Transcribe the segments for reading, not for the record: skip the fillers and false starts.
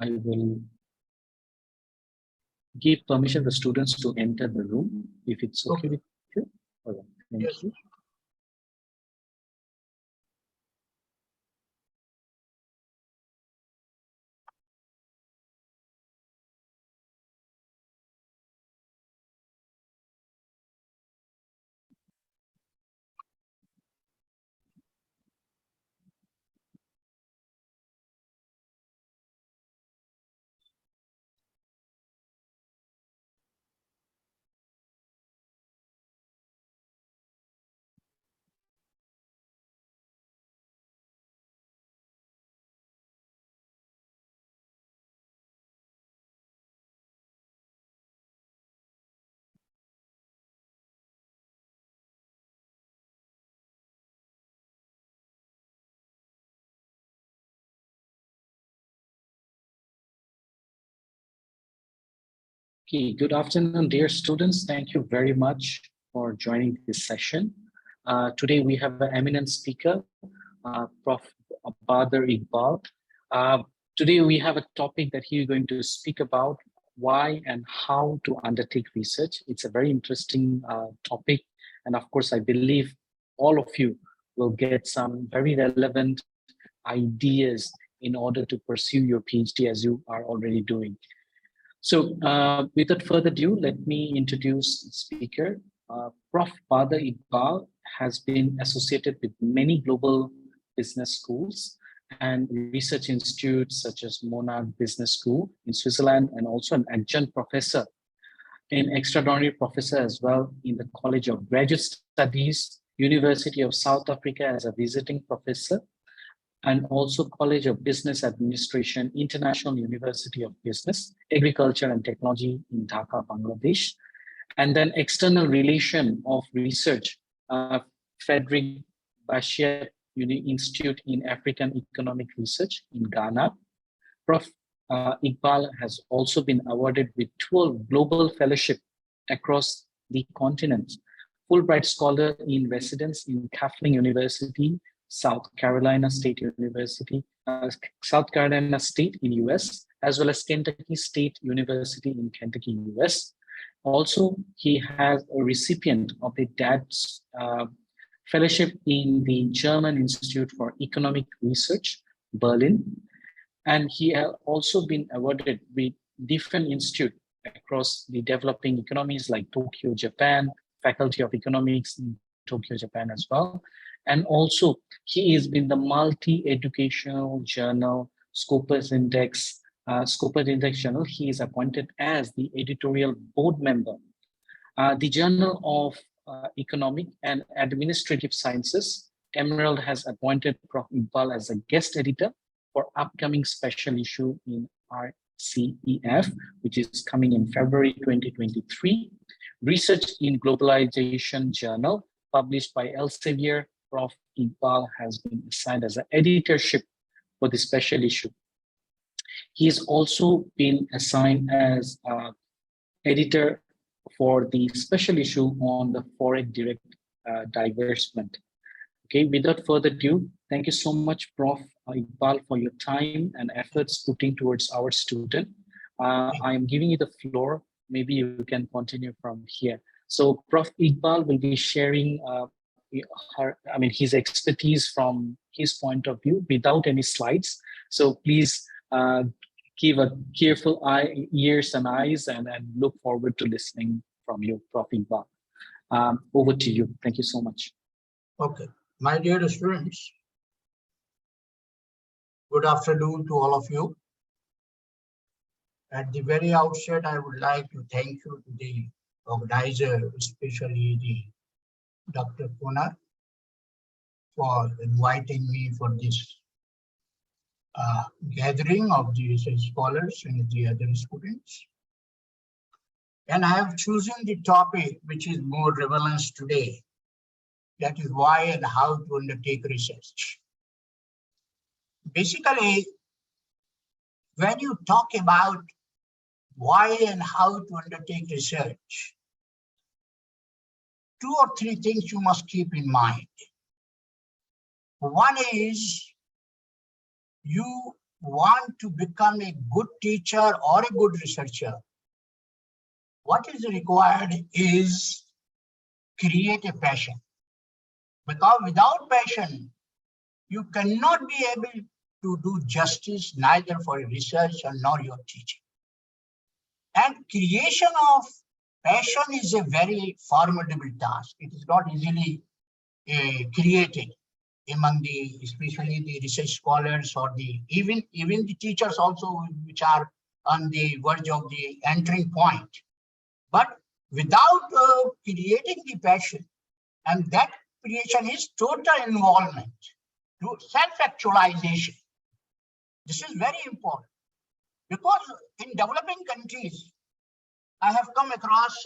I will give permission to the students to enter the room, if it's okay with you. All right, thank you. Okay, good afternoon, dear students. Thank you very much for joining this session. Today we have an eminent speaker, Prof. Badar Iqbal. Today we have a topic that he's going to speak about why and how to undertake research. It's a very interesting topic. And of course, I believe all of you will get some very relevant ideas in order to pursue your PhD as you are already doing. So without further ado, let me introduce the speaker. Prof. Badar Iqbal has been associated with many global business schools and research institutes such as Monarch Business School in Switzerland, and also an adjunct professor and extraordinary professor as well in the College of Graduate Studies, University of South Africa as a visiting professor, and also College of Business Administration, International University of Business, Agriculture and Technology in Dhaka, Bangladesh. And then external relation of research, Frederick Bastiat Institute in African Economic Research in Ghana. Prof. Iqbal has also been awarded with 12 global fellowship across the continent. Fulbright Scholar in Residence in Kathleen University, South Carolina State University, South Carolina State in US, as well as Kentucky State University in Kentucky, US. Also, he has a recipient of the DADS Fellowship in the German Institute for Economic Research, Berlin. And he has also been awarded with different institutes across the developing economies like Tokyo, Japan, Faculty of Economics in Tokyo, Japan as well. And also, he has been the multi-educational journal Scopus Index journal. He is appointed as the editorial board member. The Journal of Economic and Administrative Sciences, Emerald has appointed Prof. Iqbal as a guest editor for upcoming special issue in RCEF, which is coming in February 2023. Research in Globalization Journal, published by Elsevier. Prof. Iqbal has been assigned as an editorship for the special issue. He has also been assigned as editor for the special issue on the foreign direct divestment. Okay, without further ado, thank you so much, Prof. Iqbal, for your time and efforts putting towards our student. I am giving you the floor. Maybe you can continue from here. So Prof. Iqbal will be sharing his expertise from his point of view without any slides. So please give a careful ears and eyes and look forward to listening from you, Prof. Iqbal. Over to you. Thank you so much. Okay. My dear students, good afternoon to all of you. At the very outset, I would like to thank you to the organizer, especially the Dr. Pona, for inviting me for this gathering of the research scholars and the other students. And I have chosen the topic which is more relevant today. That is why and how to undertake research. Basically, when you talk about why and how to undertake research, 2 or 3 things you must keep in mind. One is you want to become a good teacher or a good researcher, what is required is create a passion. Because without passion, you cannot be able to do justice neither for your research or nor your teaching. And creation of passion is a very formidable task. It is not easily created among the, especially the research scholars or the even the teachers also, which are on the verge of the entering point. But without creating the passion, and that creation is total involvement to self-actualization. This is very important because in developing countries, I have come across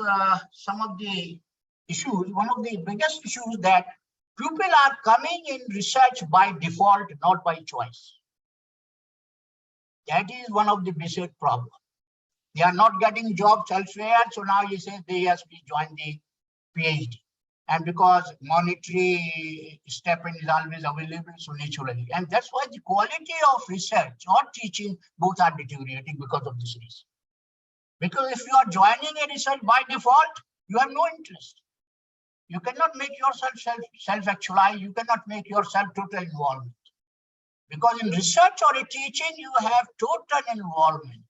some of the issues. One of the biggest issues that people are coming in research by default, not by choice. That is one of the basic problems. They are not getting jobs elsewhere, so now you say they have to join the PhD. And because monetary stipend is always available, so naturally. And that's why the quality of research or teaching both are deteriorating because of this reason. Because if you are joining a research by default, you have no interest. You cannot make yourself self-actualize. You cannot make yourself total involvement. Because in research or a teaching, you have total involvement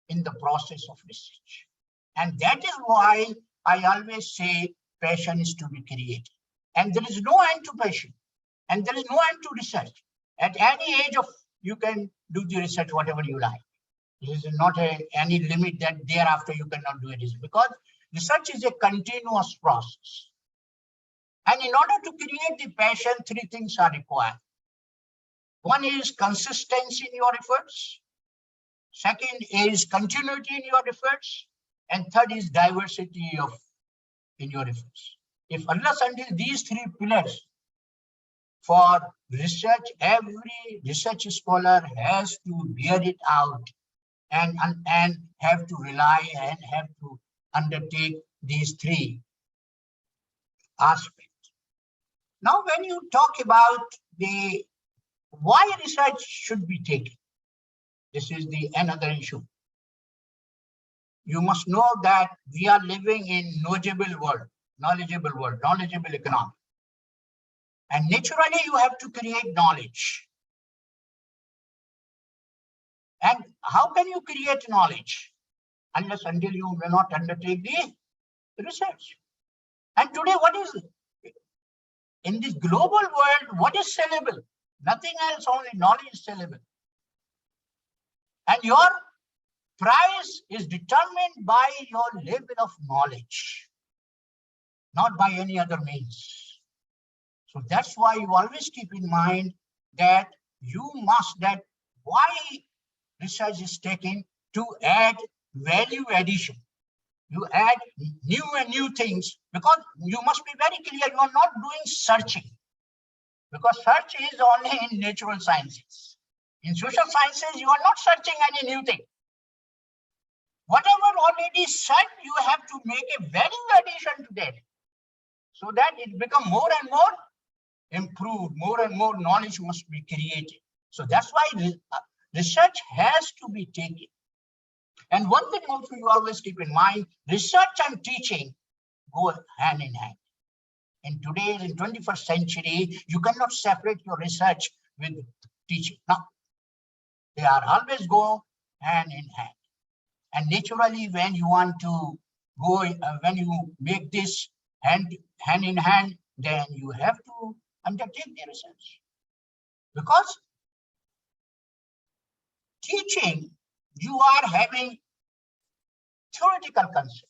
in the process of research. And that is why I always say passion is to be created. And there is no end to passion. And there is no end to research. At any age of, you can do the research whatever you like. There is not any limit that thereafter you cannot do it, because research is a continuous process. And in order to create the passion, three things are required. One is consistency in your efforts. Second is continuity in your efforts. And third is diversity in your efforts. If unless until these three pillars for research, every research scholar has to bear it out and have to rely and have to undertake these three aspects. Now, when you talk about the why research should be taken, this is the another issue. You must know that we are living in knowledgeable world, knowledgeable economy. And naturally, you have to create knowledge. And how can you create knowledge? Unless until you will not undertake the research. And today, what is it? In this global world, what is sellable? Nothing else, only knowledge is sellable. And your price is determined by your level of knowledge, not by any other means. So that's why you always keep in mind that you must, that why research is taken to add value addition. You add new things, because you must be very clear, you are not doing searching, because search is only in natural sciences. In social sciences, you are not searching any new thing. Whatever already searched, you have to make a value addition to that, so that it becomes more and more improved, more and more knowledge must be created. So that's why research has to be taken. And one thing also you always keep in mind, research and teaching go hand in hand. In today's, in 21st century, you cannot separate your research with teaching. No, they are always go hand in hand. And naturally, when you want to go, when you make this hand in hand, then you have to undertake the research. Because teaching, you are having theoretical concepts.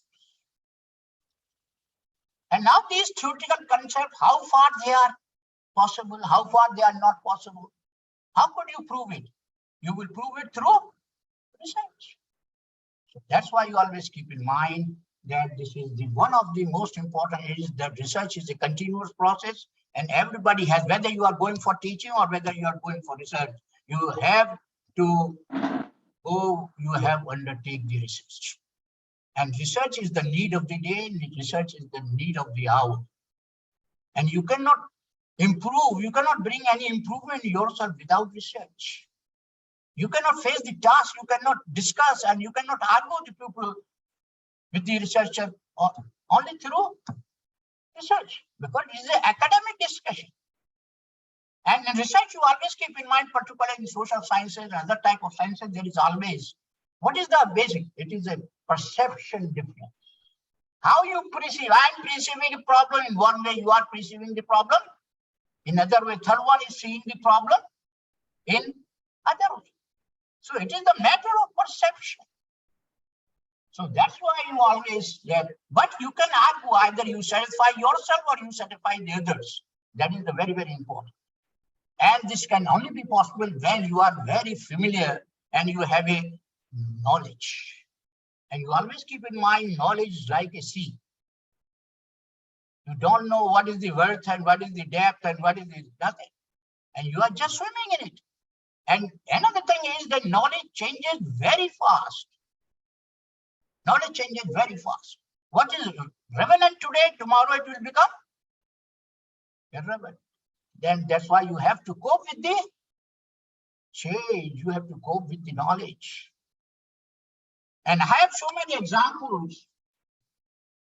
And now these theoretical concepts, how far they are possible, how far they are not possible, how could you prove it? You will prove it through research. So that's why you always keep in mind that this is the one of the most important is that research is a continuous process, and everybody has, whether you are going for teaching or whether you are going for research, you have to go, you have undertake the research. And research is the need of the day, research is the need of the hour. And you cannot improve, you cannot bring any improvement in yourself without research. You cannot face the task, you cannot discuss, and you cannot argue the people with the researcher only through research, because it is an academic discussion. And in research, you always keep in mind, particularly in social sciences and other type of sciences, there is always, what is the basic? It is a perception difference. How you perceive, I am perceiving a problem in one way, you are perceiving the problem in other way. Third one is seeing the problem in other way. So it is the matter of perception. So that's why you always get, but you can argue either you satisfy yourself or you satisfy the others. That is the very, very important. And this can only be possible when you are very familiar and you have a knowledge. And you always keep in mind, knowledge is like a sea. You don't know what is the width and what is the depth and what is the nothing. And you are just swimming in it. And another thing is that knowledge changes very fast. Knowledge changes very fast. What is relevant today, tomorrow it will become irrelevant. Then that's why you have to cope with the change. You have to cope with the knowledge. And I have so many examples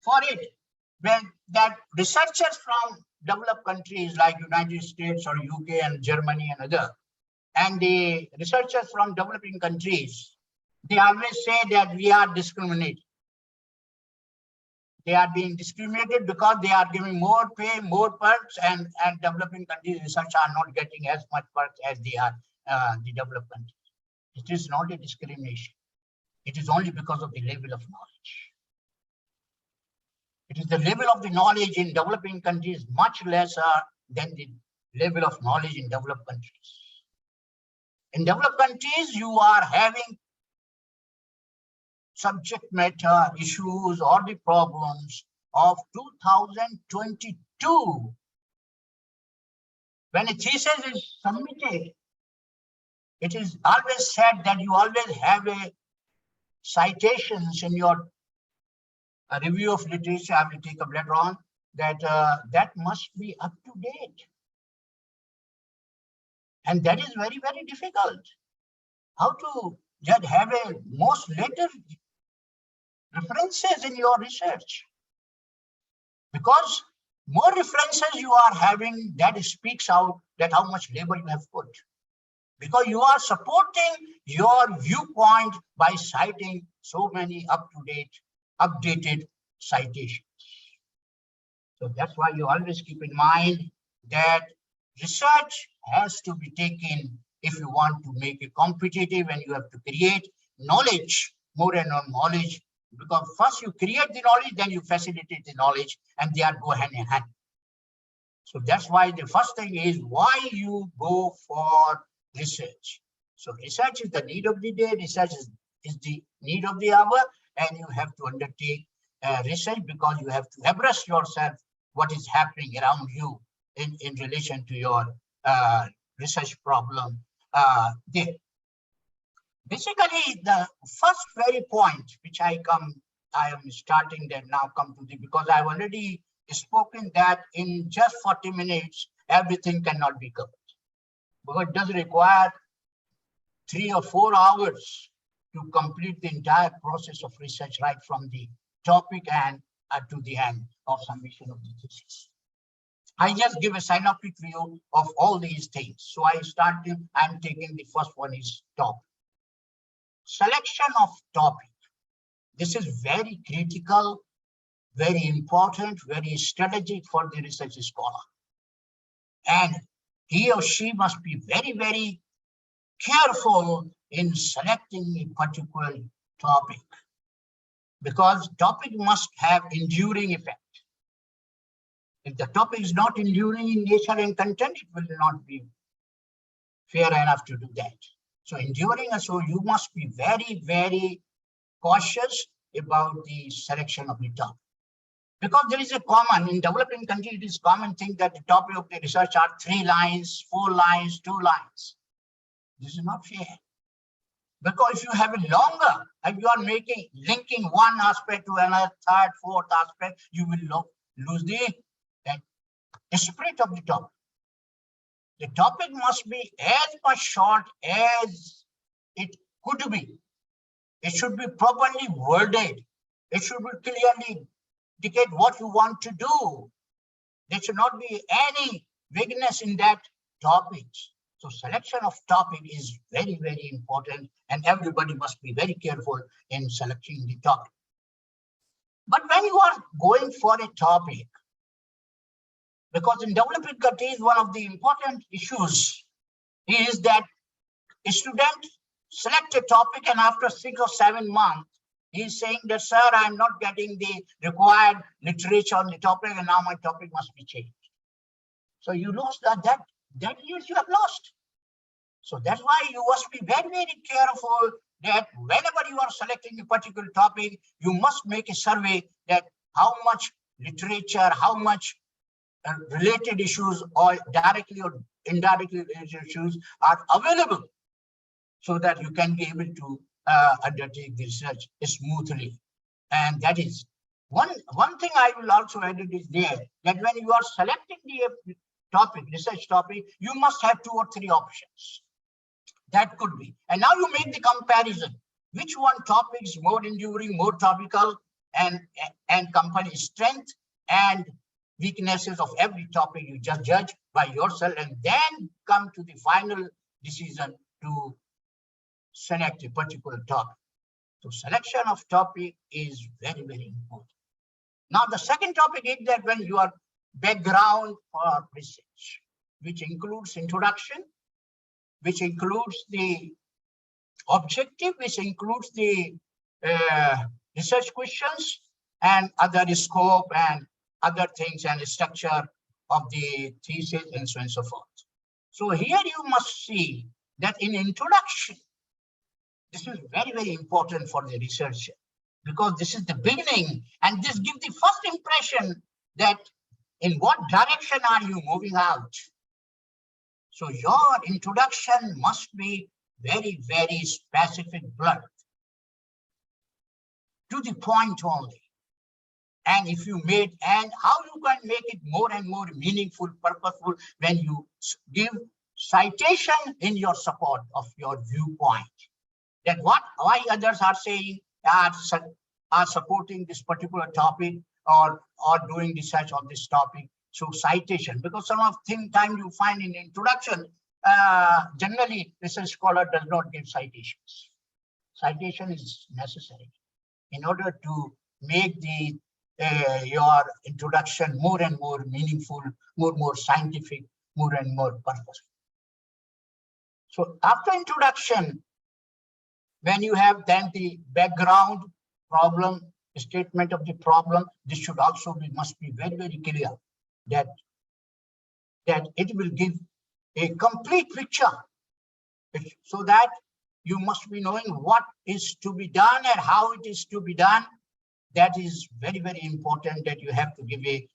for it, when that researchers from developed countries like United States or UK and Germany and other, and the researchers from developing countries, they always say that we are discriminated. They are being discriminated because they are giving more pay, more perks, and developing countries research are not getting as much perks as they are the developed countries. It is not a discrimination. It is only because of the level of knowledge. It is the level of the knowledge in developing countries much lesser than the level of knowledge in developed countries. In developed countries, you are having subject matter issues or the problems of 2022. When a thesis is submitted, it is always said that you always have a citations in your review of literature. I will take up later on that that must be up to date. And that is very, very difficult. How to just have a most latest references in your research, because more references you are having, that speaks out that how much labor you have put, because you are supporting your viewpoint by citing so many up-to-date, updated citations. So that's why you always keep in mind that research has to be taken if you want to make it competitive, and you have to create knowledge, more and more knowledge, because first you create the knowledge, then you facilitate the knowledge, and they are go hand in hand. So that's why the first thing is why you go for research. So research is the need of the day, research is the need of the hour, and you have to undertake research because you have to abreast yourself what is happening around you in relation to your research problem there. Basically, the first very point which I am starting that now come to the, because I've already spoken that in just 40 minutes, everything cannot be covered. But it does require 3 or 4 hours to complete the entire process of research, right from the topic and to the end of submission of the thesis. I just give a synoptic view of all these things. So I'm taking the first one is topic. Selection of topic. This is very critical, very important, very strategic for the research scholar. And he or she must be very, very careful in selecting a particular topic, because topic must have enduring effect. If the topic is not enduring in nature and content, it will not be fair enough to do that. So enduring, so you must be very, very cautious about the selection of the topic. Because there is a common, in developing countries, it is common thing that the topic of the research are 3 lines, 4 lines, 2 lines. This is not fair. Because if you have it longer, and you are linking one aspect to another, third, fourth aspect, you will lose the spirit of the topic. The topic must be as much short as it could be. It should be properly worded. It should be clearly indicate what you want to do. There should not be any vagueness in that topic. So selection of topic is very, very important, and everybody must be very careful in selecting the topic. But when you are going for a topic, because in developing countries, one of the important issues is that a student select a topic, and after 6 or 7 months, he's saying that, sir, I'm not getting the required literature on the topic, and now my topic must be changed. So you lost that years you have lost. So that's why you must be very, very careful that whenever you are selecting a particular topic, you must make a survey that how much literature, how much related issues or directly or indirectly related issues are available, so that you can be able to undertake the research smoothly. And that is one thing I will also add is there, that when you are selecting the topic, research topic, you must have 2 or 3 options. That could be. And now you make the comparison. Which one topic is more enduring, more topical, and company strength and weaknesses of every topic you just judge by yourself, and then come to the final decision to select a particular topic. So selection of topic is very, very important. Now the second topic is that when you are background for research, which includes introduction, which includes the objective, which includes the research questions and other scope and other things and structure of the thesis and so on and so forth. So here you must see that in introduction, this is very, very important for the researcher, because this is the beginning, and this gives the first impression that in what direction are you moving out. So your introduction must be very, very specific, blunt, to the point only. And if you made, and how you can make it more and more meaningful, purposeful, when you give citation in your support of your viewpoint, that why others are saying, are supporting this particular topic or doing research on this topic. So citation, because some of the time you find in introduction, generally research scholar does not give citations. Citation is necessary in order to make the your introduction more and more meaningful, more scientific, more and more purposeful. So after introduction, when you have then the background problem, statement of the problem, this should also must be very, very clear that it will give a complete picture, so that you must be knowing what is to be done and how it is to be done. That is very, very important, that you have to give a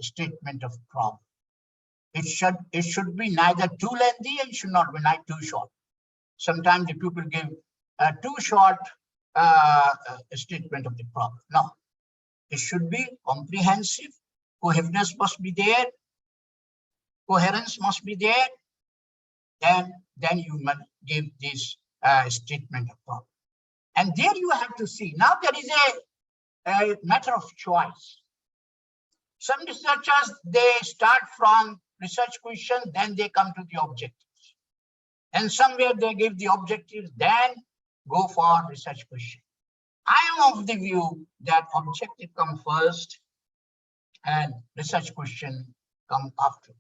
statement of problem. It should be neither too lengthy and should not be too short. Sometimes the people give a too short statement of the problem. No, it should be comprehensive. Coherence must be there. Coherence must be there. Then you must give this statement of problem. And there you have to see. Now there is a matter of choice. Some researchers, they start from research question, then they come to the objectives. And somewhere they give the objectives, then go for research question. I am of the view that objective come first and research question come afterwards.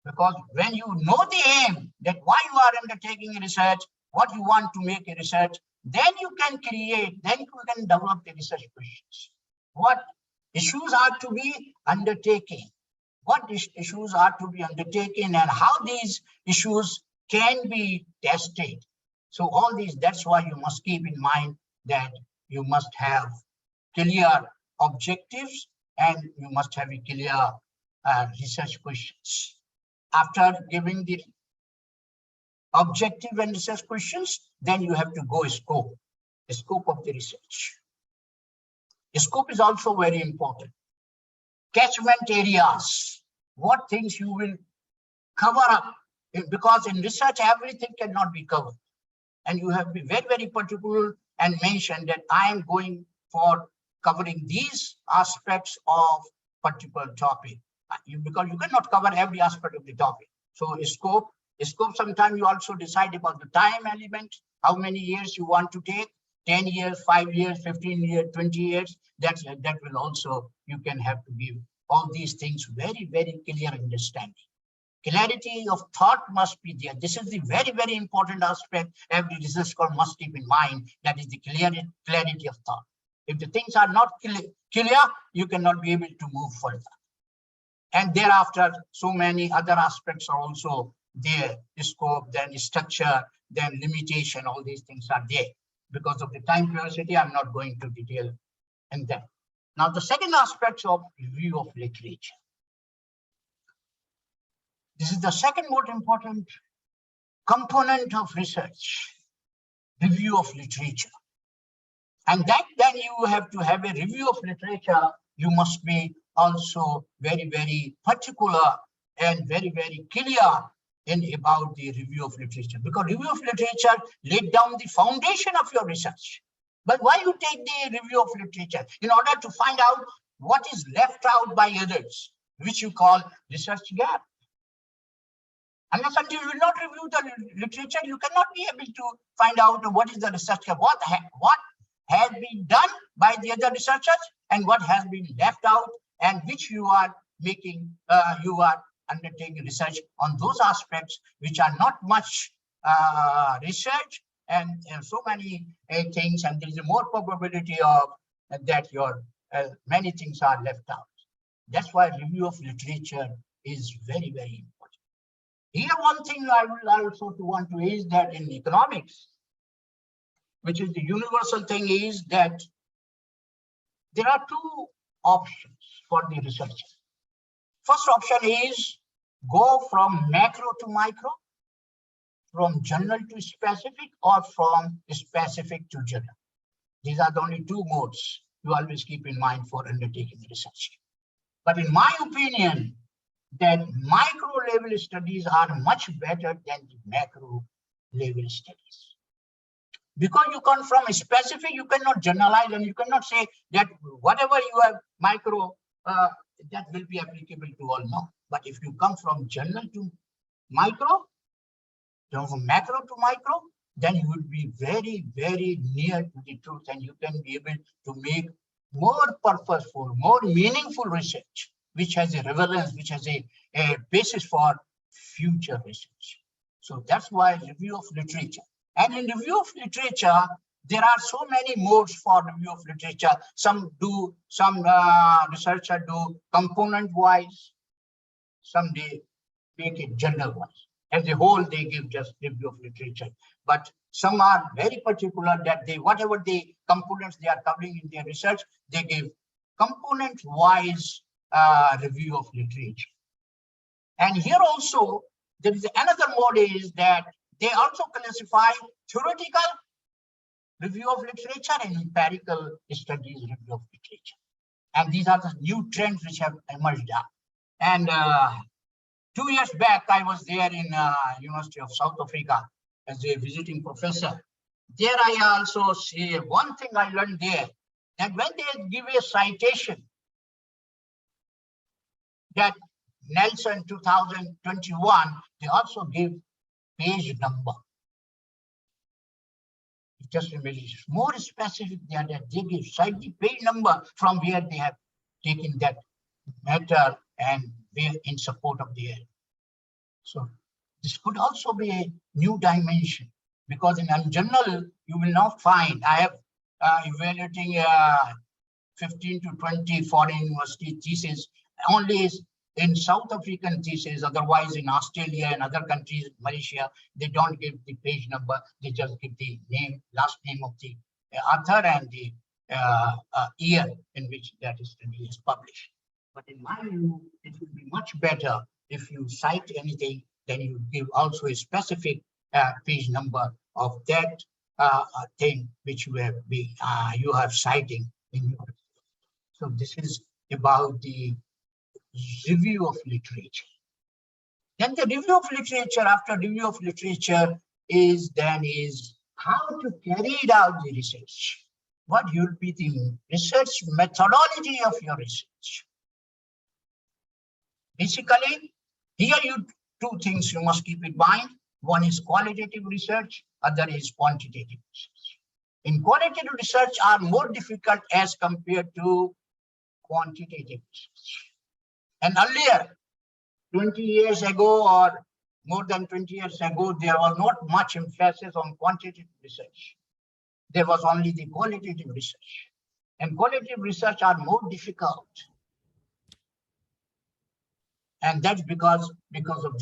Because when you know the aim, that why you are undertaking a research, what you want to make a research, then you can create, then you can develop the research questions. What issues are to be undertaken? What issues are to be undertaken, and how these issues can be tested? So all these, that's why you must keep in mind that you must have clear objectives and you must have a clear research questions. After giving the objective and research questions, then you have to go scope, the scope of the research. The scope is also very important. Catchment areas, what things you will cover up, because in research, everything cannot be covered. and you have to be very, very particular and mention that I am going for covering these aspects of particular topic. Because you cannot cover every aspect of the topic. So scope, sometimes you also decide about the time element, how many years you want to take, 10 years, 5 years, 15 years, 20 years. That will also, you can have to give all these things very, very clear understanding. Clarity of thought must be there. This is the very, very important aspect every research scholar must keep in mind. That is the clarity of thought. If the things are not clear, you cannot be able to move further. And thereafter, so many other aspects are also there. Scope, then structure, then limitation, all these things are there. Because of the time curiosity, I'm not going to detail in that. Now, the second aspect of review of literature. This is the second most important component of research, review of literature. And that then you have to have a review of literature. You must be also very, very particular and very, very clear about the review of literature, because review of literature laid down the foundation of your research. But why you take the review of literature? In order to find out what is left out by others, which you call research gap. Unless until you will not review the literature, you cannot be able to find out what is the research gap, what has been done by the other researchers and what has been left out, and which you are making, you are undertaking research on those aspects which are not much research and so many things, and there is a more probability of that your many things are left out. That's why review of literature is very, very important. Here, one thing I will also want to is that in economics, which is the universal thing, is that there are two options for the researcher. First option is go from macro to micro, from general to specific, or from specific to general. These are the only two modes you always keep in mind for undertaking research. But in my opinion, that micro level studies are much better than the macro level studies. Because you come from a specific, you cannot generalize, and you cannot say that whatever you have micro, that will be applicable to all. No. But if you come from general to micro, from macro to micro, then you will be very, very near to the truth, and you can be able to make more purposeful, more meaningful research, which has a relevance, which has a basis for future research. So that's why review of literature. And in review of literature, there are so many modes for review of literature. Some researchers do component-wise, some they make it general-wise. As a whole, they give just review of literature. But some are very particular that they, whatever the components they are covering in their research, they give component-wise review of literature. And here also, there is another mode is that they also classify theoretical review of literature and empirical studies review of literature. And these are the new trends which have emerged up. And 2 years back, I was there in University of South Africa as a visiting professor. There I also see one thing I learned there, that when they give a citation, that Nelson 2021, they also give page number. Just it's more specific than that. They give cite the page number from where they have taken that matter and where in support of the air. So this could also be a new dimension, because in general, you will not find, I have evaluating 15 to 20 foreign university theses, only in South African thesis, otherwise in Australia and other countries, Malaysia, they don't give the page number, they just give the name, last name of the author and the year in which that study is published. But in my view, it would be much better if you cite anything, then you give also a specific page number of that thing which you have citing in your. So this is about the review of literature. Then the review of literature, after review of literature is how to carry out the research. What will be the research methodology of your research? Basically, here two things you must keep in mind. One is qualitative research, other is quantitative research. In qualitative research are more difficult as compared to quantitative research. And earlier, 20 years ago or more than 20 years ago, there was not much emphasis on quantitative research. There was only the qualitative research. And qualitative research are more difficult. And that's because of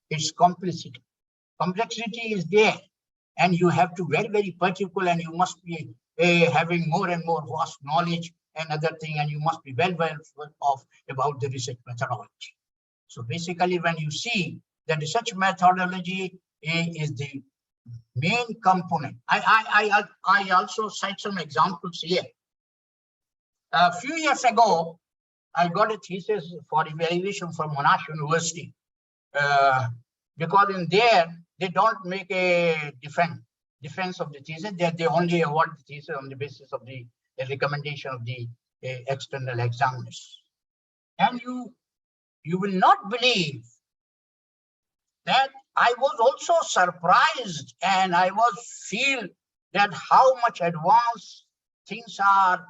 its complexity. Complexity is there, and you have to very, very particular, and you must be having more and more vast knowledge and other thing, and you must be well off about the research methodology. So basically, when you see the research methodology is the main component. I also cite some examples here. A few years ago, I got a thesis for evaluation from Monash University because in there they don't make a defense of the thesis. They only award the thesis on the basis of the recommendation of the external examiners. And you will not believe that I was also surprised, and I feel that how much advanced things are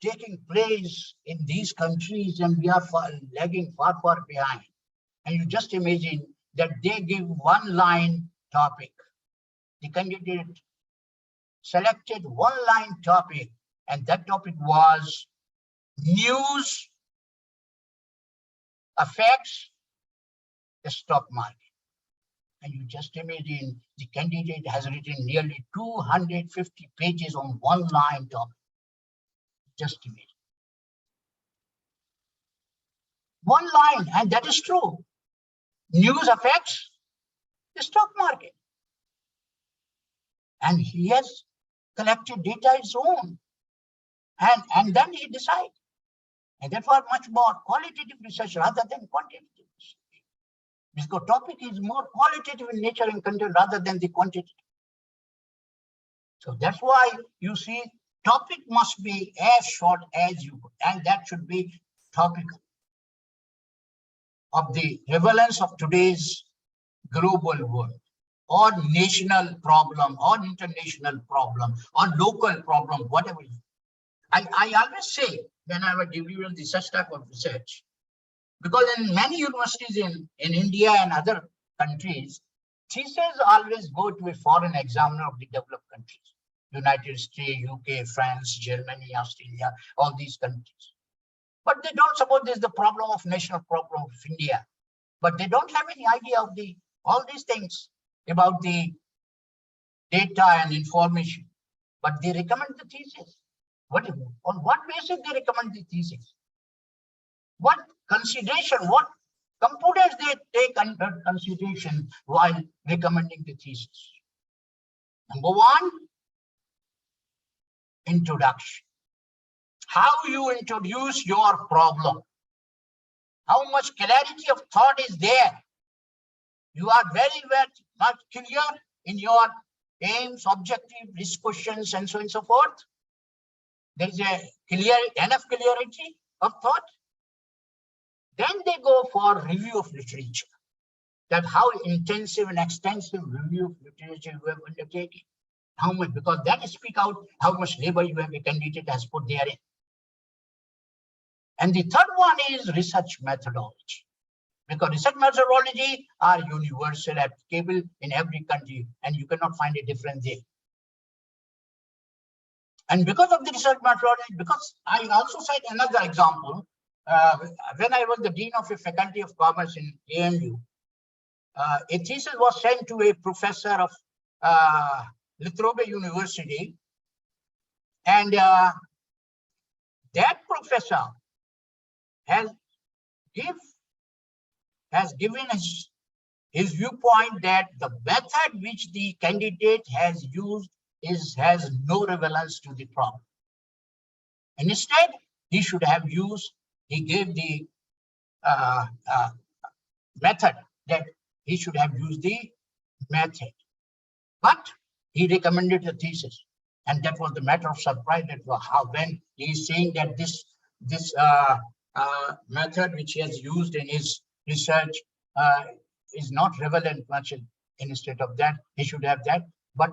taking place in these countries, and we are lagging far behind. And you just imagine that they give one-line topic. The candidate selected one-line topic, and that topic was news affects the stock market. And you just imagine the candidate has written nearly 250 pages on one-line topic. Just imagine. One line, and that is true. News affects the stock market. And he has collected data his own. And then he decides. And therefore, much more qualitative research rather than quantitative research. Because topic is more qualitative in nature and content rather than the quantitative. So that's why you see topic must be as short as you could, and that should be topical of the relevance of today's global world, or national problem, or international problem, or local problem, whatever. I always say when I was delivering this such type of research, because in many universities in India and other countries, theses always go to a foreign examiner of the developed countries. United States, UK, France, Germany, Australia, all these countries. But they don't suppose this is the problem of national problem of India. But they don't have any idea of all these things about the data and information. But they recommend the thesis. On what basis they recommend the thesis? What consideration, what components they take under consideration while recommending the thesis? Number one, introduction. How you introduce your problem. How much clarity of thought is there. You are very much clear in your aims, objective, risk questions, and so on and so forth. There is enough clarity of thought. Then they go for review of literature. That how intensive and extensive review of literature you have undertaken. How much, because that speak out how much labor you have a candidate has put therein. And the third one is research methodology. Because research methodology are universal, applicable in every country, and you cannot find a difference there. And because of the research methodology, because I also cite another example, when I was the Dean of a Faculty of Commerce in AMU, a thesis was sent to a professor of Latrobe University, and that professor has given his viewpoint that the method which the candidate has used has no relevance to the problem. And instead, he gave the method that he should have used the method. But he recommended the thesis. And that was the matter of surprise that how when he is saying that this method which he has used in his research is not relevant much. Instead of that, he should have that. But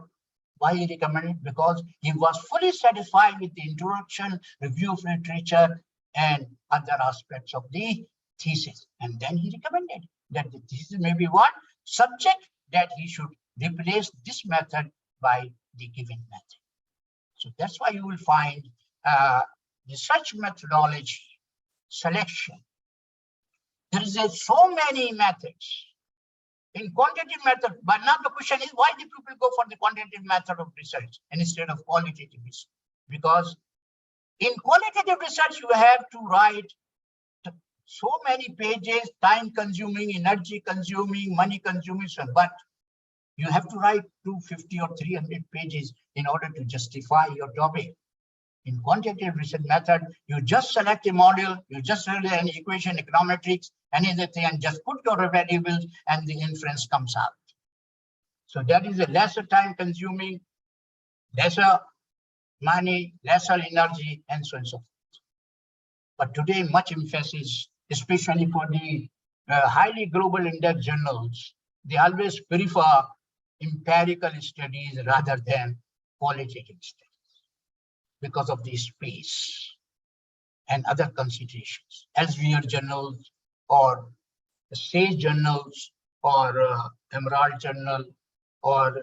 why he recommended? Because he was fully satisfied with the introduction, review of literature, and other aspects of the thesis. And then he recommended that the thesis may be one subject that he should replace this method by the given method. So that's why you will find research methodology selection. There is so many methods in quantitative method, but now the question is why do people go for the quantitative method of research instead of qualitative research? Because in qualitative research, you have to write so many pages, time consuming, energy consuming, money consuming, but you have to write 250 or 300 pages in order to justify your topic. In quantitative research method, you just select a module, you just select an equation, econometrics, anything, and just put your variables and the inference comes out. So that is a lesser time consuming, lesser money, lesser energy, and so on and so forth. But today, much emphasis, especially for the highly global index journals, they always prefer empirical studies rather than qualitative studies because of the space and other considerations. Elsevier journals or SAGE journals or Emerald journal or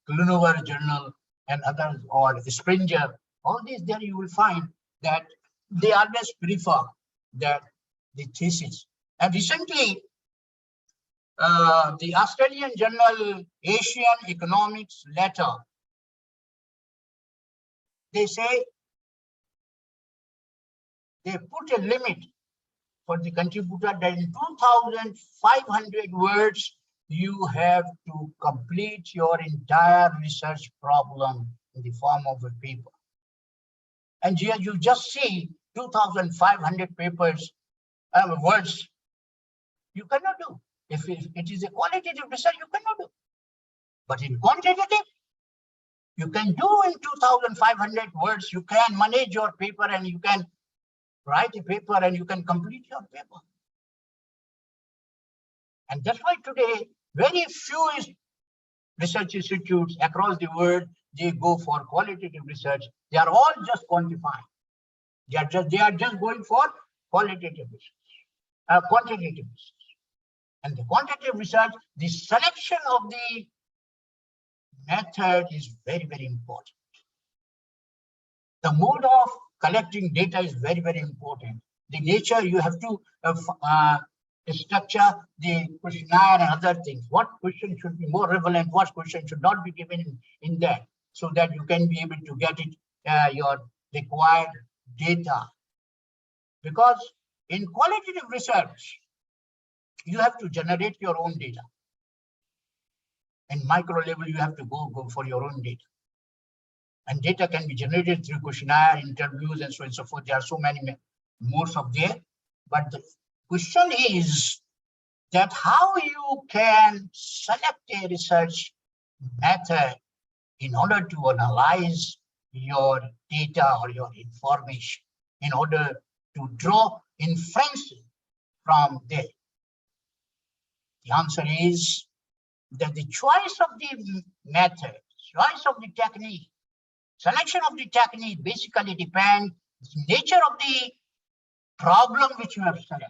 Clunover journal and others, or Springer, all these there you will find that they always prefer that the thesis. And recently, the Australian journal Asian Economics Letter, they say they put a limit for the contributor that in 2,500 words, you have to complete your entire research problem in the form of a paper. And here you just see 2,500 words, you cannot do. If it is a qualitative research, you cannot do. But in quantitative, you can do in 2,500 words, you can manage your paper and you can write a paper and you can complete your paper. And that's why today, very few research institutes across the world, they go for qualitative research. They are all just quantifying. They are just going for qualitative research, quantitative research. And the quantitative research, the selection of the method is very, very important. The mode of collecting data is very, very important. The nature, you have to structure the questionnaire and other things. What question should be more relevant? What question should not be given in that, so that you can be able to get it, your required data. Because in qualitative research, you have to generate your own data. In micro level, you have to go for your own data. And data can be generated through questionnaire, interviews, and so on and so forth. There are so many modes of there. But the question is that how you can select a research method in order to analyze your data or your information, in order to draw inferences from there. The answer is that the choice of the method, choice of the technique, selection of the technique basically depends on the nature of the problem which you have selected.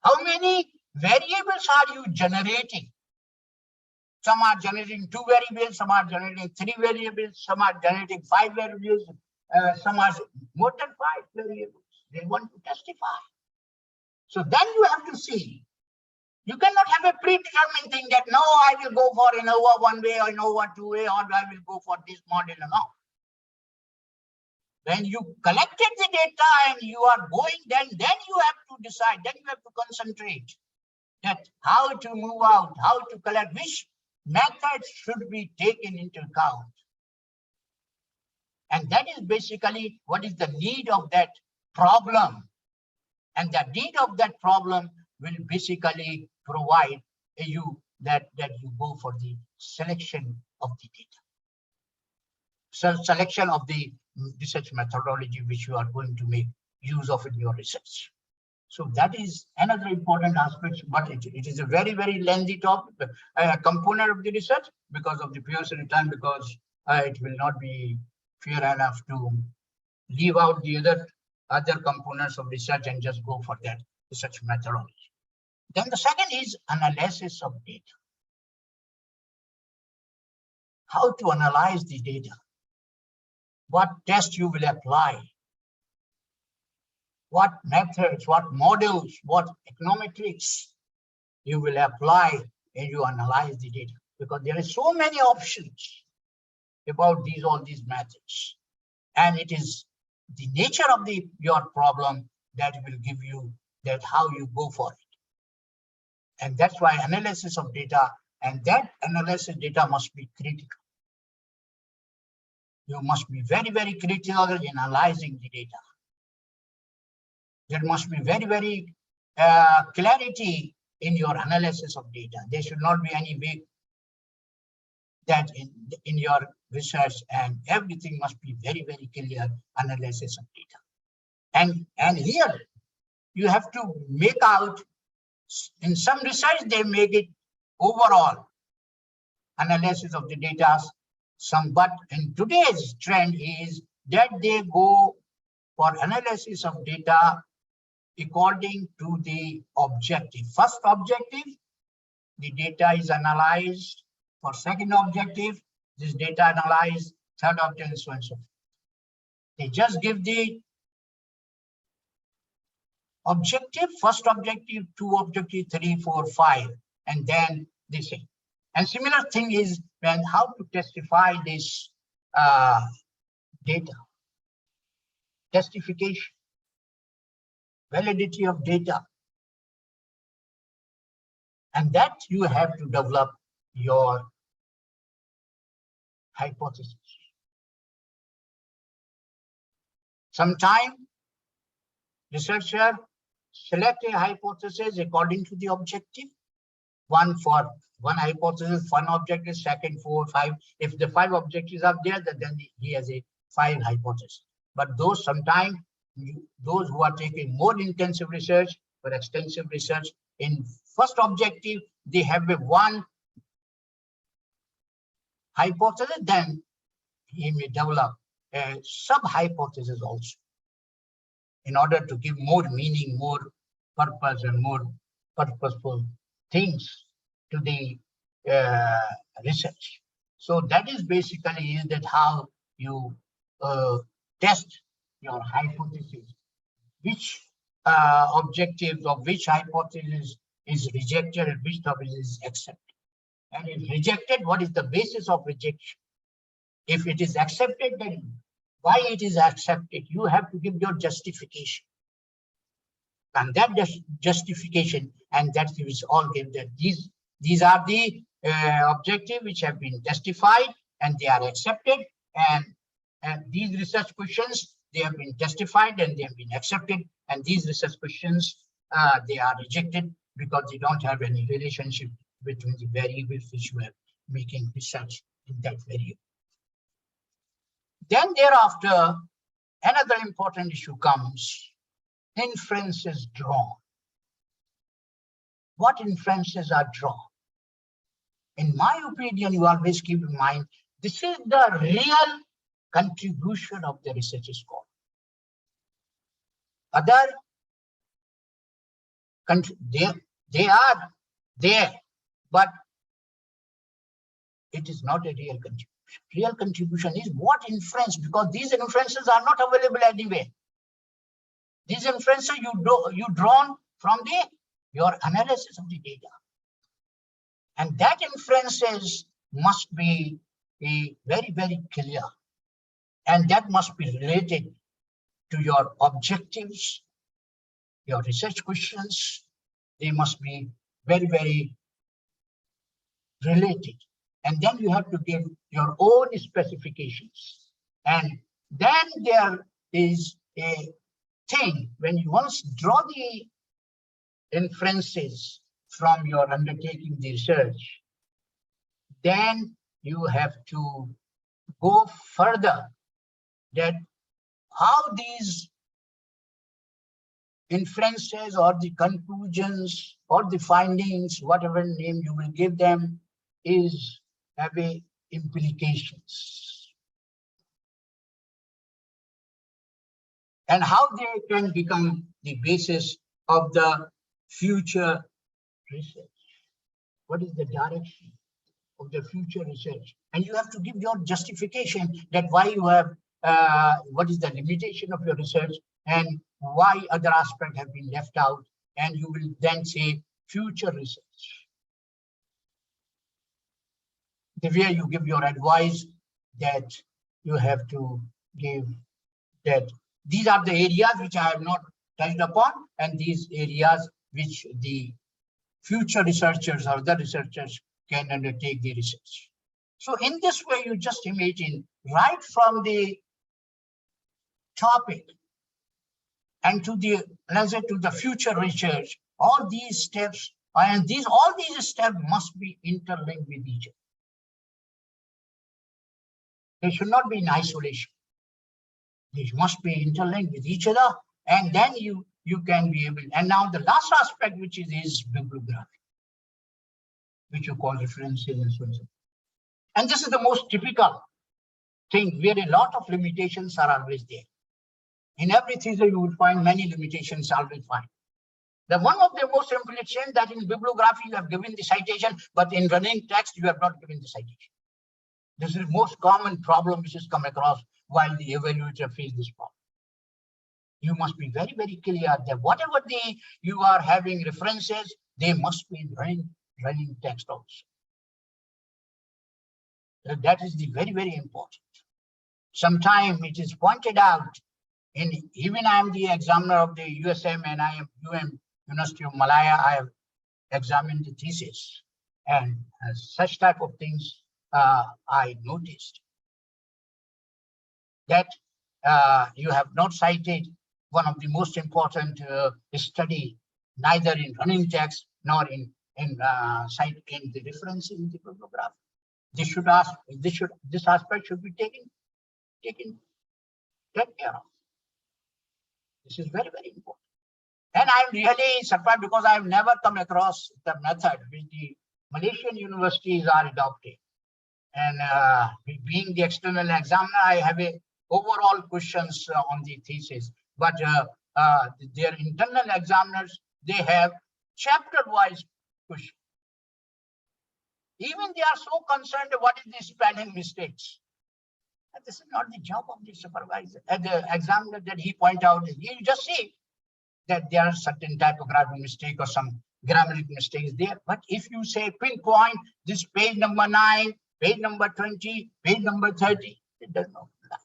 How many variables are you generating? Some are generating 2 variables, some are generating 3 variables, some are generating 5 variables, some are more than 5 variables. They want to testify. So then you have to see. You cannot have a predetermined thing that no, I will go for ANOVA 1 way or ANOVA 2 way, or I will go for this model. No. When you collected the data and you are going, then you have to decide, then you have to concentrate that how to move out, how to collect, which methods should be taken into account. And that is basically what is the need of that problem. And the need of that problem will basically provide you that you go for the selection of the data. So selection of the research methodology which you are going to make use of in your research. So that is another important aspect, but it is a very, very lengthy topic, component of the research because of the paucity time, because it will not be fair enough to leave out the other components of research and just go for that research methodology. Then the second is analysis of data. How to analyze the data, what test you will apply, what methods, what models, what econometrics you will apply and you analyze the data, because there are so many options about all these methods, and it is the nature of your problem that will give you that how you go for it. And that's why analysis of data, and that analysis data must be critical. You must be very, very critical in analyzing the data. There must be very, very clarity in your analysis of data. There should not be any way that in your research, and everything must be very, very clear analysis of data. And here you have to make out, in some research they make it overall analysis of the data, but in today's trend is that they go for analysis of data according to the objective. First objective, the data is analyzed. For second objective, this data analyzed. Third objective, so and so forth. They just give the objective, first objective, two objective, 3, 4, 5, and then they say. And similar thing is when how to testify this data, testification, validity of data, and that you have to develop your hypothesis. Sometimes researcher select a hypothesis according to the objective. One for one hypothesis, one objective, second, 4, 5. If the 5 objectives are there, then he has a 5 hypothesis. But those sometimes, those who are taking more intensive research or extensive research, in first objective, they have a one hypothesis, then he may develop a sub-hypothesis also in order to give more meaning, more purpose, and more purposeful things to the research. So that is basically is that how you test your hypothesis, which objectives of which hypothesis is rejected and which hypothesis is accepted. And if rejected, what is the basis of rejection? If it is accepted, then why it is accepted? You have to give your justification. And that justification, and that is all given that these are the objectives which have been testified and they are accepted, and these research questions, they have been testified and they have been accepted, and these research questions they are rejected because they don't have any relationship between the variables which you are making research in that variable. Then thereafter, another important issue comes, inferences drawn. What inferences are drawn? In my opinion, you always keep in mind, this is the real contribution of the research scholar. Other they are there, but it is not a real contribution. Real contribution is what inference, because these inferences are not available anywhere. These inferences you drawn from your analysis of the data, and that inferences must be very, very clear, and that must be related to your objectives, your research questions. They must be very, very related, and then you have to give your own specifications. And then there is a thing when you once draw the inferences from your undertaking the research, then you have to go further, that how these inferences or the conclusions or the findings, whatever name you will give them, have implications, and how they can become the basis of the future research. What is the direction of the future research? And you have to give your justification that why you have, what is the limitation of your research and why other aspects have been left out. And you will then say future research. The way you give your advice, that you have to give that these are the areas which I have not touched upon, and these areas which the future researchers or the researchers can undertake the research. So in this way, you just imagine right from the topic and to the answer to the future research, all these steps and all these steps must be interlinked with each other. They should not be in isolation. They must be interlinked with each other, and then you can be able. And now the last aspect, which is bibliography, which you call references and so on. And this is the most typical thing where a lot of limitations are always there. In every thesis, you will find many limitations always find. The one of the most implications that in bibliography you have given the citation, but in running text you have not given the citation. This is the most common problem which is come across while the evaluator face this problem. You must be very, very clear that whatever you are having references, they must be in running text also. So that is the very, very important. Sometimes it is pointed out, even I am the examiner of the USM and I am University of Malaya, I have examined the thesis, and such type of things I noticed that you have not cited one of the most important study, neither in running text nor in the reference in the bibliography. This aspect should be taken care of. This is very, very important. And I'm really surprised because I've never come across the method which the Malaysian universities are adopting. And being the external examiner, I have overall questions on the thesis. But their internal examiners, they have chapter-wise questions. Even they are so concerned what is the spelling mistakes. And this is not the job of the supervisor, the examiner, that he point out. You just see that there are certain typographic mistake or some grammatical mistakes there. But if you say pinpoint this page number 9, page number 20, page number 30, it does not apply.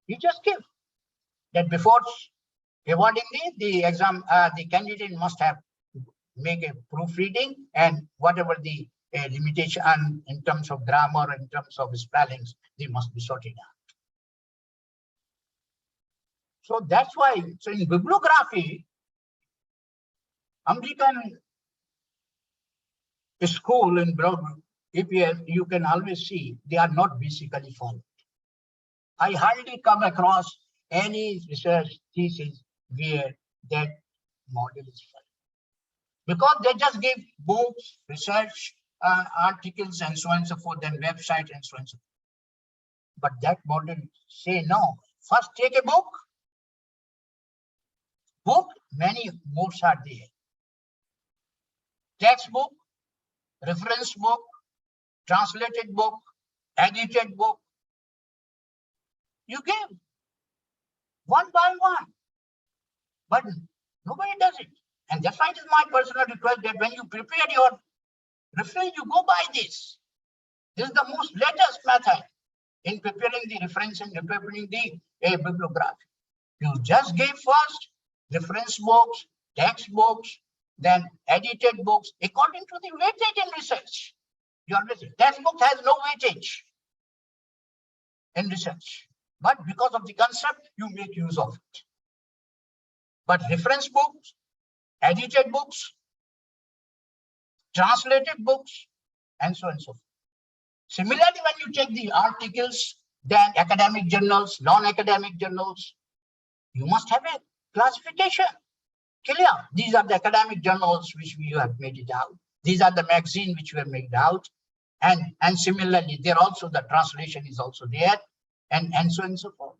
You just give that before awarding the exam, the candidate must have make a proofreading, and whatever the limitation in terms of grammar, in terms of spellings, they must be sorted out. So that's why, so in bibliography, American school in APS, you can always see they are not basically followed. I hardly come across any research thesis where that model is followed. Because they just give books, research articles, and so on and so forth, and website and so on and so forth. But that model say no. First take a book. Many modes are there. Textbook, reference book, translated book, edited book. You give one by one, but nobody does it. And that's why it is my personal request that when you prepare your reference, you go by this. This is the most latest method in preparing the reference and preparing the bibliography. You just give first reference books, textbooks, then edited books according to the weightage in research. You always textbook has no weightage in research, but because of the concept, you make use of it. But reference books, edited books, translated books, and so on and so forth. Similarly, when you take the articles, then academic journals, non-academic journals, you must have a classification. Clear? These are the academic journals which we have made it out. These are the magazines which we have made out. And similarly, there also the translation is also there, and so on and so forth.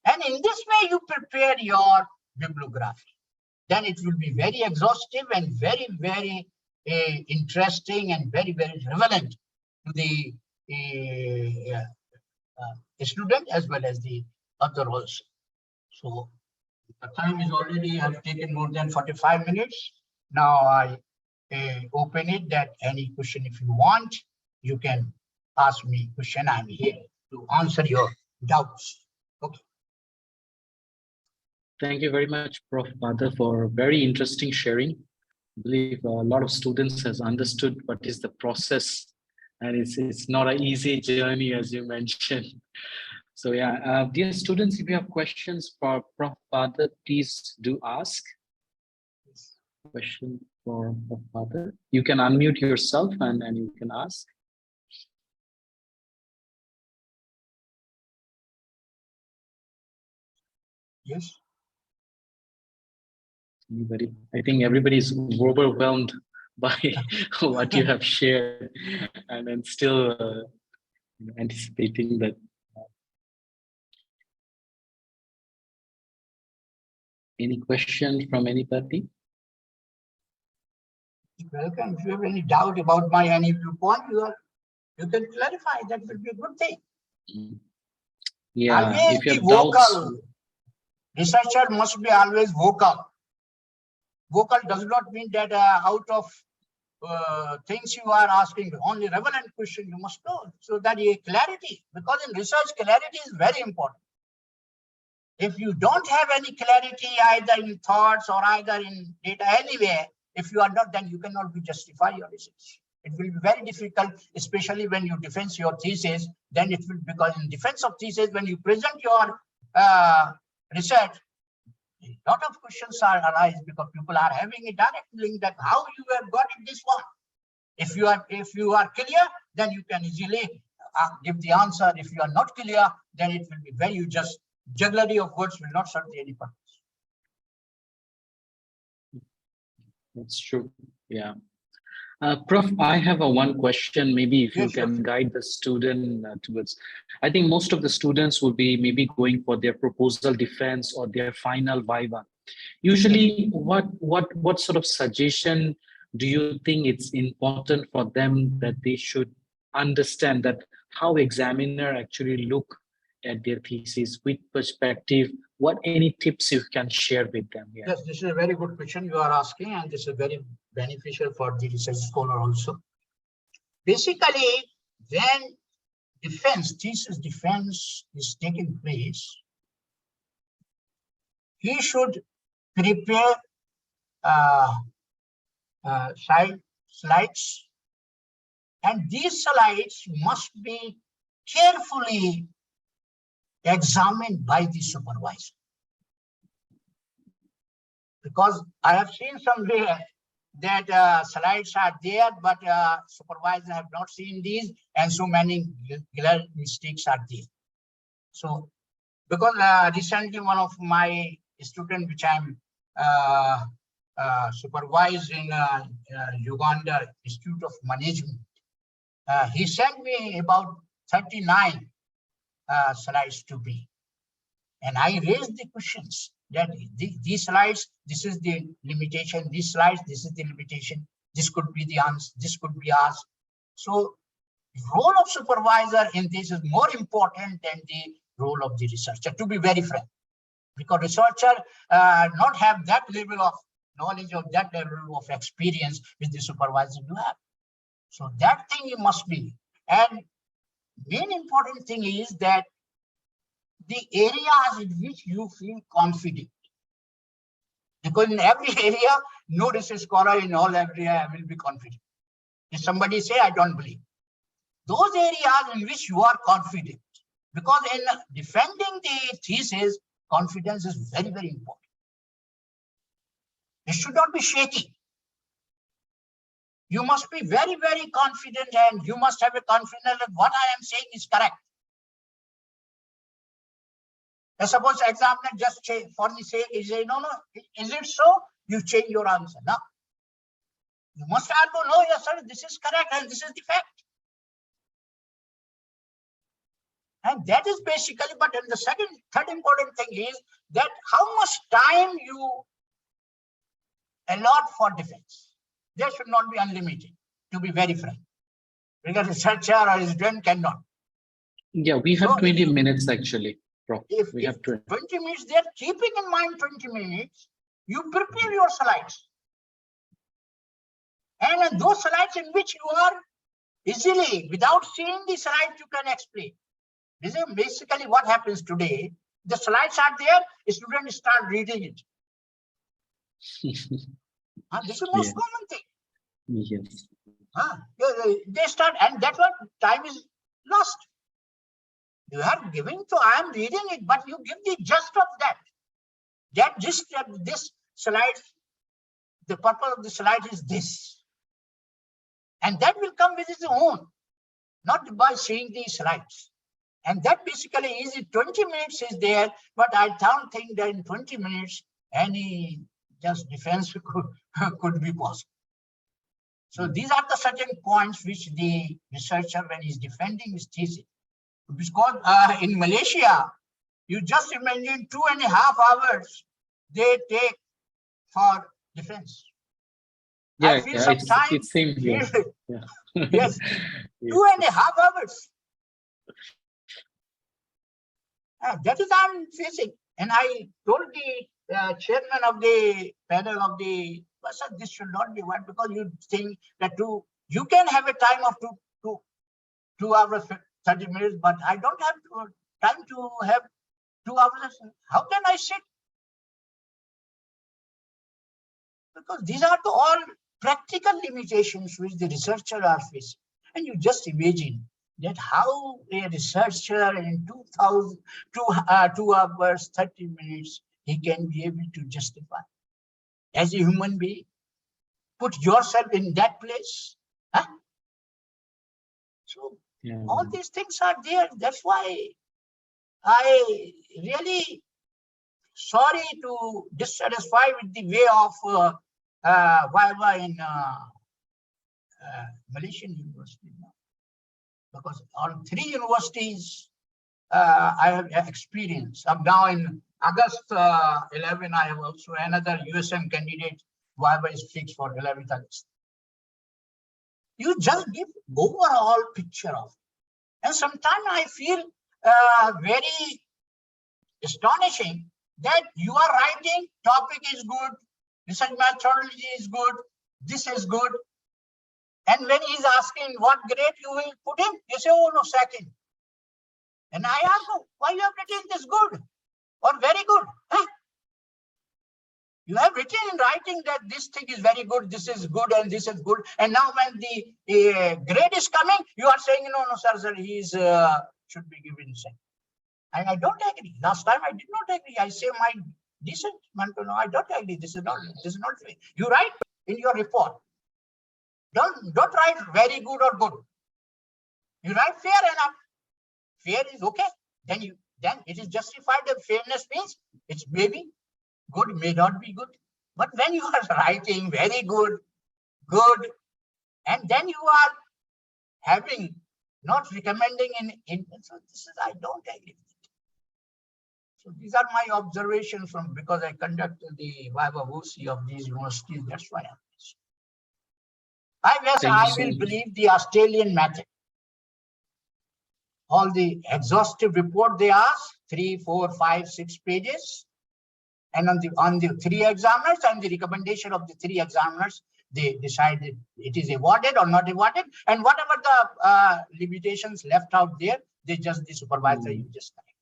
And in this way, you prepare your bibliography. Then it will be very exhaustive and very, very interesting and very, very relevant to the student as well as the other also. So the time is already, I've taken more than 45 minutes. Now I open it that any question if you want, you can ask me question. I'm here to answer your doubts. Okay. Thank you very much, Prof. Badar, for very interesting sharing. I believe a lot of students has understood what is the process, and it's not an easy journey as you mentioned. So yeah, dear students, if you have questions for Prof. Badar, please do ask. Question for Prof. Badar. You can unmute yourself and you can ask. Yes. Anybody? I think everybody is overwhelmed by what you have shared, and then still anticipating that. Any question from anybody? Welcome. If you have any doubt about my any viewpoint, you can clarify. That will be a good thing. Yeah. Always if you be have vocal. doubts, Researcher must be always vocal. Vocal does not mean that out of things you are asking, only relevant question you must know, so that you clarity, because in research clarity is very important. If you don't have any clarity either in thoughts or either in data anywhere, if you are not, then you cannot be justify your research. It will be very difficult, especially when you defend your thesis. Then it will, because in defense of thesis, when you present your research, a lot of questions are arise because people are having a direct link that how you have got it this one. If you are clear, then you can easily give the answer. If you are not clear, then it will be very, you just jugglery of words will not serve any purpose. that's true. Yeah. Prof, I have one question. Maybe if you Yes, can sure. guide the student towards. I think most of the students will be maybe going for their proposal defense or their final viva. Usually, what sort of suggestion do you think it's important for them that they should understand that how examiner actually look at their thesis with perspective? What any tips you can share with them? Yeah. Yes, this is a very good question you are asking, and this is very beneficial for the research scholar also. Basically, when thesis defense is taking place, he should prepare slides, and these slides must be carefully examined by the supervisor. Because I have seen somewhere that slides are there, but supervisors have not seen these, and so many glaring mistakes are there. So, because recently one of my students, which I'm supervising Uganda Institute of Management, he sent me about 39 slides to be, and I raised the questions that these slides, this is the limitation, these slides, this is the limitation, this could be the answer, this could be asked. So the role of supervisor in this is more important than the role of the researcher, to be very frank, because researcher not have that level of knowledge or that level of experience which the supervisor do have. So that thing must be. And main important thing is that the areas in which you feel confident, because in every area, no research scholar in all area will be confident. If somebody say, I don't believe. Those areas in which you are confident, because in defending the thesis, confidence is very, very important. It should not be shaky. You must be very, very confident, and you must have a confidence that what I am saying is correct. And suppose examiner just change for the sake, he say, no, is it so? You change your answer. No. You must argue, no, yes, sir, this is correct and this is the fact. And that is basically, but then the third important thing is that how much time you allot for defense. There should not be unlimited, to be very frank. Because researcher or a student cannot. Yeah, we have 20 minutes actually, Prof. We have 20 minutes, they're keeping in mind 20 minutes, you prepare your slides. And those slides in which you are easily, without seeing the slides, you can explain. This is basically what happens today. The slides are there, students start reading it. This is the most common thing. Yes. They start, and that's what time is lost. You are giving, so I am reading it, but you give the gist of that. This slide, the purpose of the slide is this. And that will come with its own, not by seeing these slides. And that basically is 20 minutes is there, but I don't think that in 20 minutes, any just defense could be possible. So these are the certain points which the researcher, when he's defending his thesis, because in Malaysia, you just imagine 2.5 hours they take for defense. Yeah, I feel sometimes it's same here. Yeah. Yes, 2.5 hours. That is I'm facing. And I told the chairman of the panel of the, sir, this should not be one, because you think that you can have a time of 2 hours, 30 minutes, but I don't have time to have 2 hours. How can I sit? Because these are all practical limitations which the researcher are facing. And you just imagine that how a researcher in 2 hours, 30 minutes, he can be able to justify. As a human being, put yourself in that place. Huh? So all these things are there. That's why I really sorry to dissatisfy with the way of Viva in Malaysian University now. Because on 3 universities, I have experience. Now in August 11, I have also another USM candidate. Viva is fixed for 11th August. You just give overall picture of it. And sometimes I feel very astonishing that you are writing, topic is good, research methodology is good, this is good. And when he's asking what grade you will put in, you say, oh no, second. And I ask him, why you have written this good or very good? Huh? You have written in writing that this thing is very good, this is good, and this is good. And now when the grade is coming, you are saying, no, sir, he should be given second. And I don't agree. Last time I did not agree. I say my decent, no, I don't agree. This is not fair. You write in your report. Don't write very good or good. You write fair enough. Fair is okay. Then it is justified. The fairness means it's maybe good, may not be good. But when you are writing very good, and then you are having not recommending in so this is I don't agree with it. So these are my observations from because I conducted the Viva VOC of these universities. That's why I'm this. I guess I will believe the Australian method. All the exhaustive report they ask, 3, 4, 5, 6 pages. And on the 3 examiners and the recommendation of the 3 examiners, they decided it is awarded or not awarded. And whatever the limitations left out there, they just the supervisor you just correct.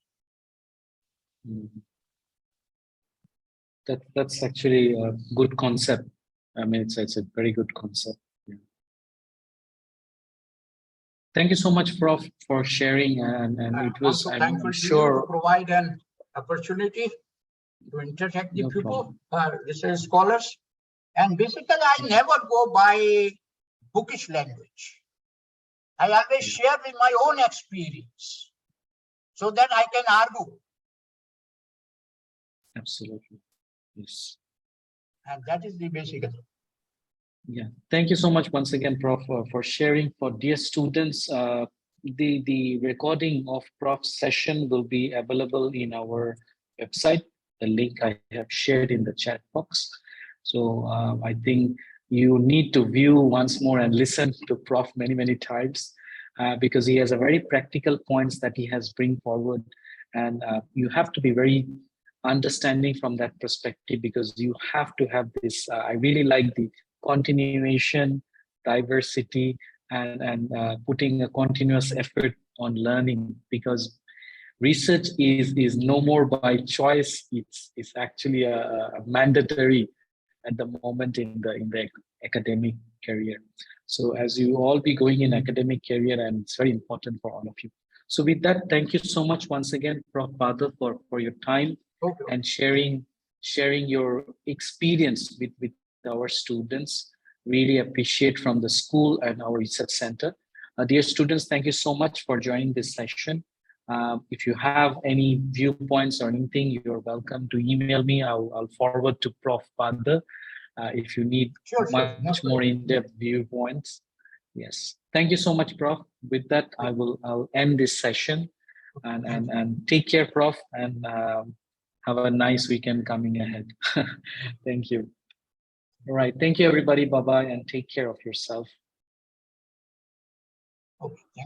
That's actually a good concept. I mean, it's a very good concept. Yeah. Thank you so much, Prof, for sharing. And it was, I'm sure, to provide an opportunity to interact with people, research scholars. And basically, I never go by bookish language. I always share with my own experience so that I can argue. Absolutely. Yes. And that is the basic. Yeah. Thank you so much once again, Prof, for sharing. For dear students, the recording of Prof's session will be available in our website. The link I have shared in the chat box. So I think you need to view once more and listen to Prof many, many times because he has a very practical points that he has bring forward. And you have to be very understanding from that perspective because you have to have this. I really like the continuation, diversity, and putting a continuous effort on learning because research is no more by choice. It's actually a mandatory at the moment in the academic career. So as you all be going in academic career, and it's very important for all of you. So with that, thank you so much once again, Prof. Badar, for your time and sharing your experience with our students. Really appreciate from the school and our research center. Dear students, thank you so much for joining this session. If you have any viewpoints or anything, you're welcome to email me. I'll forward to Prof. Badar if you need much more in-depth viewpoints. Yes. Thank you so much, Prof. With that, I'll end this session and take care, Prof. And have a nice weekend coming ahead. Thank you. All right. Thank you, everybody. Bye-bye, and take care of yourself. Okay.